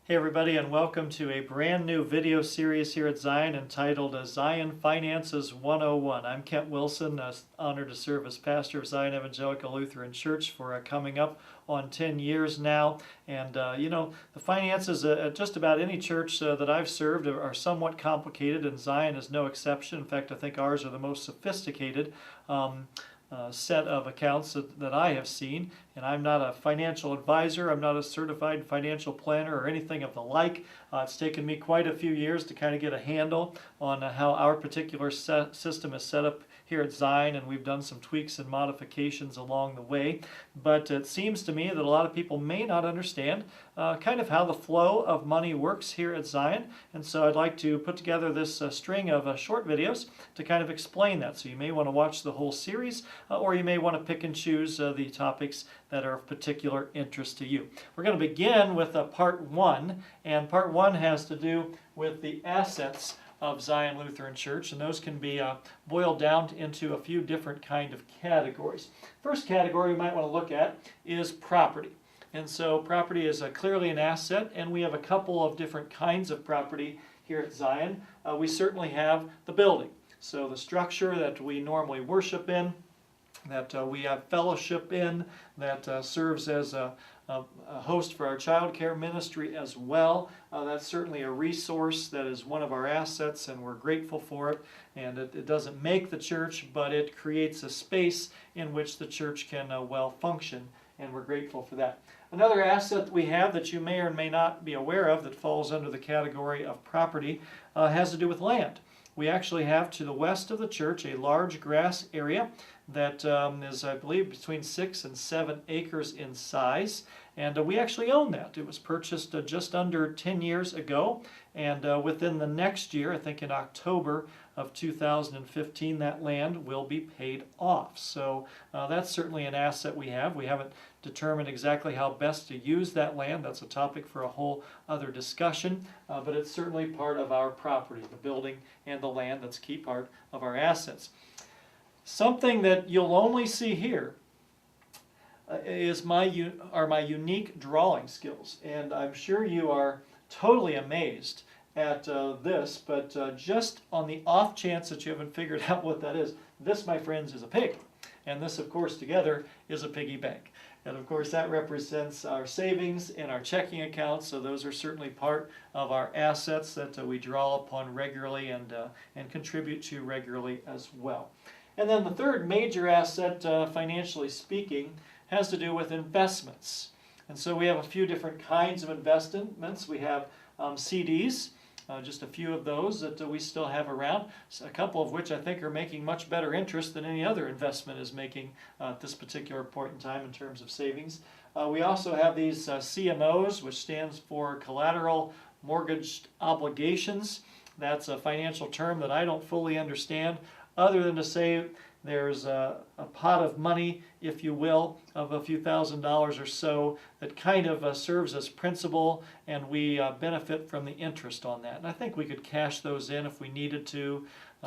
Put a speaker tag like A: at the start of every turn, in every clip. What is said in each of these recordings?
A: Hey everybody, and welcome to a brand new video series here at Zion entitled Zion Finances 101. I'm Kent Wilson, honored to serve as pastor of Zion Evangelical Lutheran Church for coming up on 10 years now. And the finances at just about any church that I've served are somewhat complicated, and Zion is no exception. In fact, I think ours are the most sophisticated set of accounts that I have seen. And I'm not a financial advisor, I'm not a certified financial planner or anything of the like. It's taken me quite a few years to kind of get a handle on how our particular system is set up here at Zion, and we've done some tweaks and modifications along the way. But it seems to me that a lot of people may not understand kind of how the flow of money works here at Zion, and so I'd like to put together this string of short videos to kind of explain that. So you may want to watch the whole series, or you may want to pick and choose the topics that are of particular interest to you. We're going to begin with part one, and part one has to do with the assets of Zion Lutheran Church, and those can be boiled down into a few different kind of categories. First category we might want to look at is property. And so property is clearly an asset, and we have a couple of different kinds of property here at Zion. We certainly have the building, so the structure that we normally worship in, that we have fellowship in, that serves as a host for our child care ministry as well. That's certainly a resource that is one of our assets, and we're grateful for it. And it doesn't make the church, but it creates a space in which the church can well function, and we're grateful for that. Another asset that we have that you may or may not be aware of that falls under the category of property has to do with land. We actually have to the west of the church a large grass area that is, I believe, between 6 and 7 acres in size, and we actually own that. It was purchased just under 10 years ago, and within the next year, I think in October of 2015, that land will be paid off. So that's certainly an asset we have. We haven't determined exactly how best to use that land. That's a topic for a whole other discussion, but it's certainly part of our property, the building and the land. That's a key part of our assets. Something that you'll only see here is my unique drawing skills, and I'm sure you are totally amazed at this, but just on the off chance that you haven't figured out what that is, this, my friends, is a pig, and this, of course, together is a piggy bank. And of course that represents our savings and our checking accounts, so those are certainly part of our assets that we draw upon regularly and contribute to regularly as well. And then the third major asset, financially speaking, has to do with investments. And so we have a few different kinds of investments. We have CDs, just a few of those that we still have around, a couple of which I think are making much better interest than any other investment is making at this particular point in time in terms of savings. We also have these CMOs, which stands for Collateral Mortgaged Obligations. That's a financial term that I don't fully understand, other than to say there's a pot of money, if you will, of a few $1,000s or so that kind of serves as principal, and we benefit from the interest on that. And I think we could cash those in if we needed to,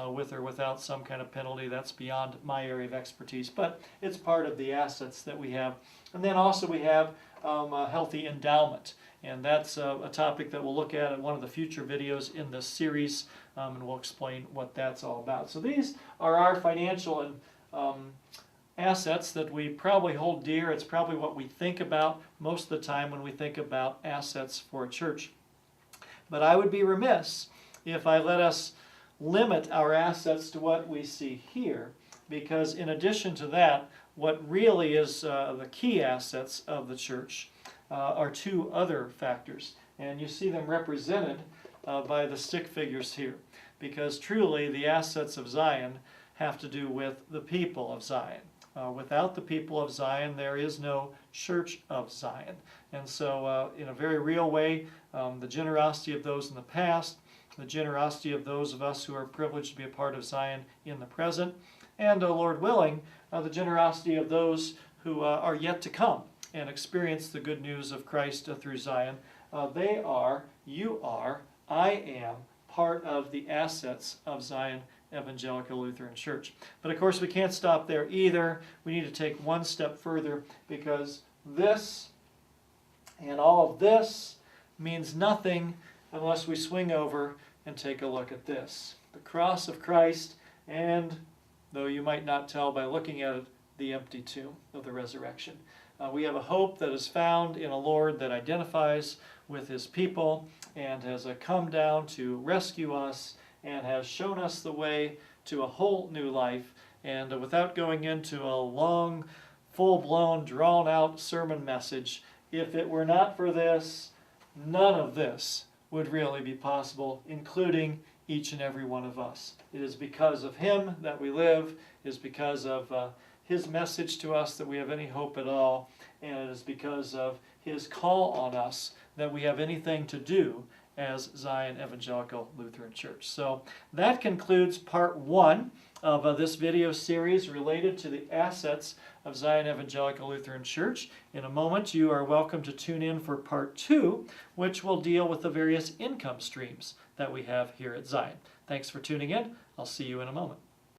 A: with or without some kind of penalty. That's beyond my area of expertise, but it's part of the assets that we have. And then also we have a healthy endowment. And that's a topic that we'll look at in one of the future videos in this series, and we'll explain what that's all about. So these are our financial assets that we probably hold dear. It's probably what we think about most of the time when we think about assets for a church. But I would be remiss if I let us limit our assets to what we see here, because in addition to that, what really is the key assets of the church are two other factors, and you see them represented by the stick figures here, because truly the assets of Zion have to do with the people of Zion. Without the people of Zion, there is no church of Zion. And so in a very real way, the generosity of those in the past, the generosity of those of us who are privileged to be a part of Zion in the present, and Lord willing, the generosity of those who are yet to come and experience the good news of Christ through Zion. They are, you are, I am part of the assets of Zion Evangelical Lutheran Church. But of course we can't stop there either. We need to take one step further, because this and all of this means nothing unless we swing over and take a look at this. The cross of Christ, and, though you might not tell by looking at it, the empty tomb of the resurrection. We have a hope that is found in a Lord that identifies with his people and has come down to rescue us and has shown us the way to a whole new life. And without going into a long, full-blown, drawn-out sermon message, if it were not for this, none of this would really be possible, including each and every one of us. It is because of him that we live. It is because of his message to us that we have any hope at all, and it is because of his call on us that we have anything to do as Zion Evangelical Lutheran Church. So that concludes part 1 of this video series related to the assets of Zion Evangelical Lutheran Church. In a moment, you are welcome to tune in for part 2, which will deal with the various income streams that we have here at Zion. Thanks for tuning in. I'll see you in a moment.